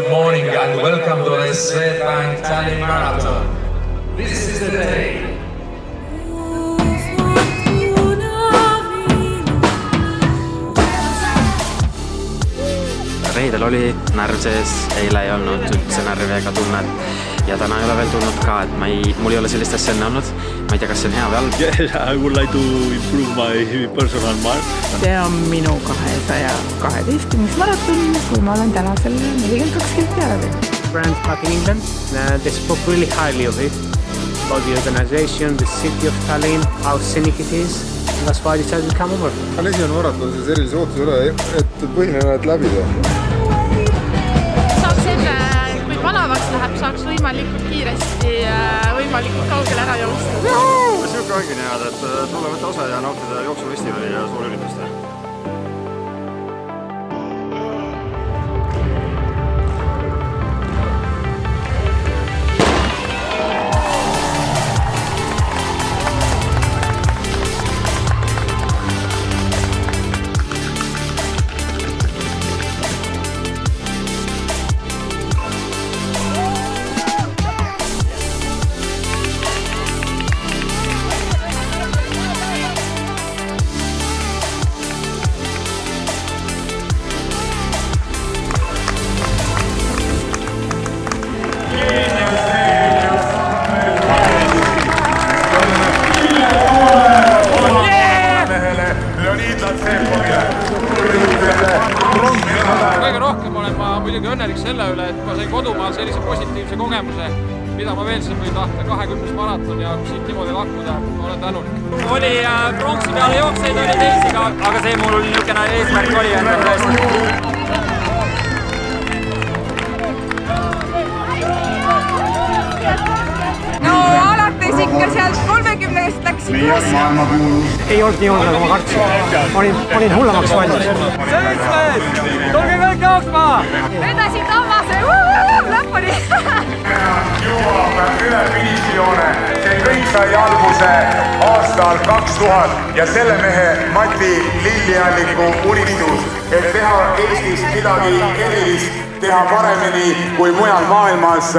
Good morning and welcome to the Swedbank Tallinn Marathon. This is the day. Reedel oli närv sees, eile ei olnud üldse närvi ega tunnet ja täna ei ole veel tulnud ka, et mul ei ole sellist asja enne olnud. Ma ei tea, kas see on hea või halb. Yes, I would like to improve my personal mark. See on minu 212. maraton, kui ma olen tänasel 42 kilt peale teinud. Friends back in England, they spoke really highly of it, about the organization, the city of Tallinn, how scenic it is. That's why I decided to come over. Esimene maraton siis erilise ootuse üle, et põhiline et läbida. Saaks enne, kui palavaks läheb, saaks võimalikult kiiresti võimalikult kaugele ära joosta. Siuke ongi nii, et tulla võtta osa ja nautida jooksufestivali ja suurüritust. Kõige rohkem olen ma muidugi õnnelik selle üle, et ma sain kodumaal sellise positiivse kogemuse, mida ma veel siin võin tahta, 20. maraton ja siit niimoodi lakkuda, olen tänulik. Oli pronksi peale jookseid, oli teisi ka, aga see mul niisugune eesmärk oli endal tõesti. No alates ikka sealt 30-st läksin üles. Ei olnud nii olnud, nagu ma kartsin. Olin hullamaks valmis. Seitsmes! Tulge kõik jooksma! Vedasin tammase, lõpuni. Jõuab üle finišijoone. See kõik sai alguse aastal 2000 ja selle mehe Mati Lillialliku unistus, et teha Eestis midagi erilist, teha paremini kui mujal maailmas.